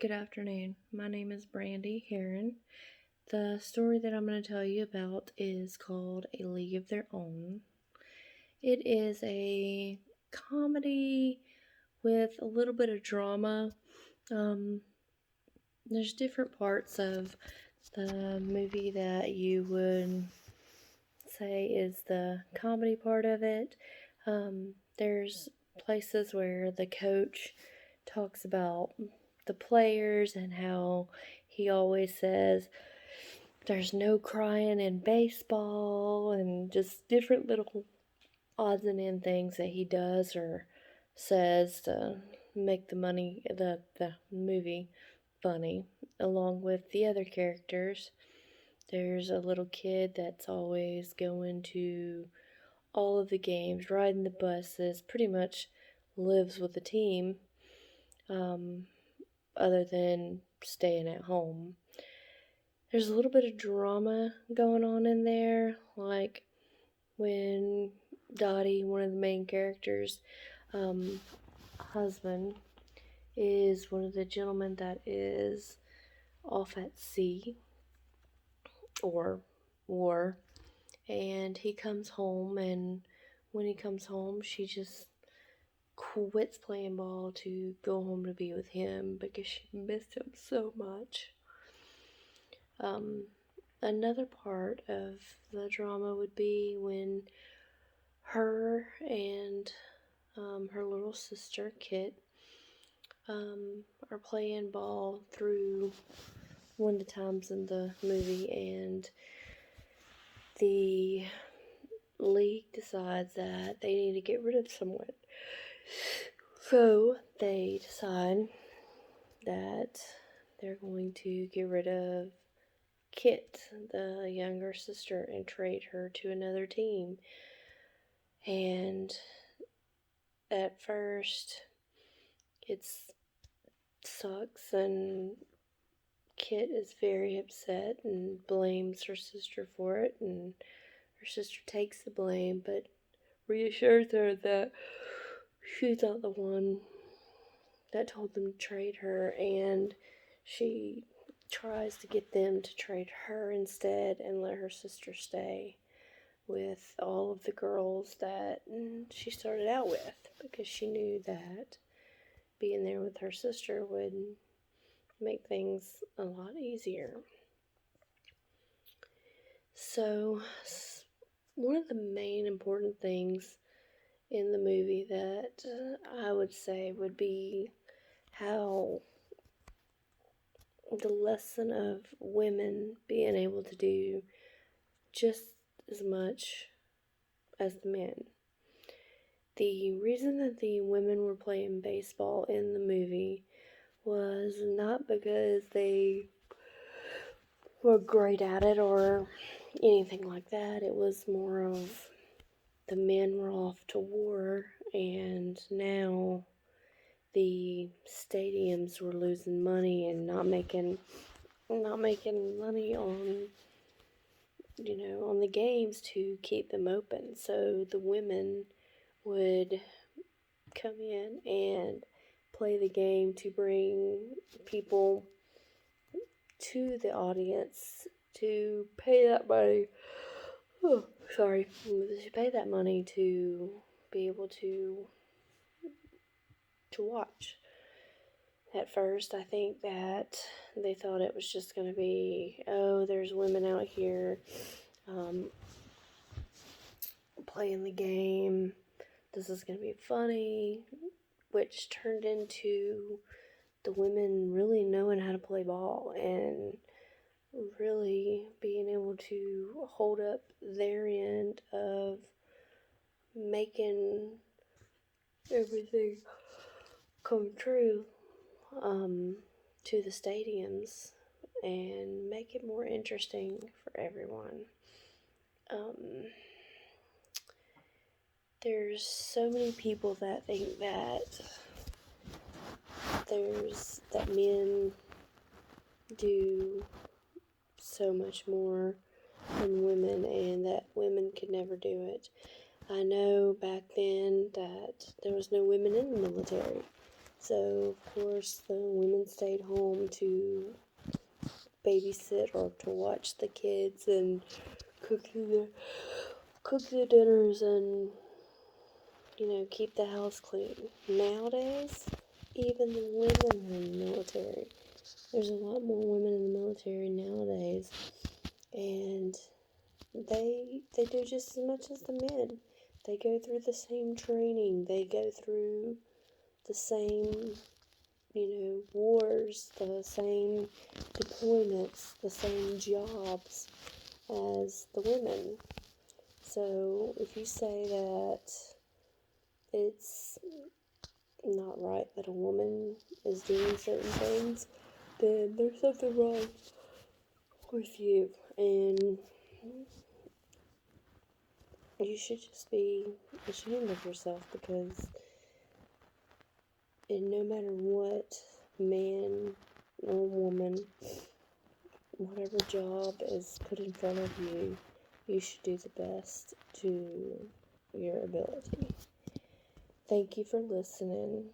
Good afternoon. My name is Brandy Heron. The story that I'm going to tell you about is called A League of Their Own. It is a comedy with a little bit of drama. There's different parts of the movie that you would say is the comedy part of it. There's places where the coach talks about the players and how he always says there's no crying in baseball, and just different little odds and end things that he does or says to make the movie funny, along with the other characters. There's a little kid that's always going to all of the games, riding the buses, pretty much lives with the team, um, other than staying at home. There's a little bit of drama going on in there, like when Dottie, one of the main characters' husband, is one of the gentlemen that is off at sea or war, and he comes home, and when he comes home, she just quits playing ball to go home to be with him because she missed him so much. Another part of the drama would be when her and her little sister, Kit, are playing ball through one of the times in the movie, and the league decides that they need to get rid of someone. So they decide that they're going to get rid of Kit, the younger sister, and trade her to another team. And at first, it sucks, and Kit is very upset and blames her sister for it, and her sister takes the blame, but reassures her that she's not the one that told them to trade her, and she tries to get them to trade her instead and let her sister stay with all of the girls that she started out with, because she knew that being there with her sister would make things a lot easier. So, one of the main important things in the movie that I would say would be how the lesson of women being able to do just as much as the men. The reason that the women were playing baseball in the movie was not because they were great at it or anything like that. It was more of the men were off to war, and now the stadiums were losing money and not making money on on the games to keep them open. So the women would come in and play the game to bring people to the audience to pay that money. To pay that money to be able to watch. At first, I think that they thought it was just going to be, oh, there's women out here playing the game. This is going to be funny, which turned into the women really knowing how to play ball and really being able to hold up their end of making everything come true to the stadiums and make it more interesting for everyone. There's so many people that think that men do so much more than women, and that women could never do it. I know back then that there was no women in the military, So, of course, the women stayed home to babysit or to watch the kids and cook the dinners and, keep the house clean. Nowadays, even the women are in the military. There's a lot more women in the military nowadays, and they do just as much as the men. They go through the same training. They go through the same, wars, the same deployments, the same jobs as the women. So if you say that it's not right that a woman is doing certain things, then there's something wrong with you. And you should just be ashamed of yourself, because no matter what man or woman, whatever job is put in front of you, you should do the best to your ability. Thank you for listening.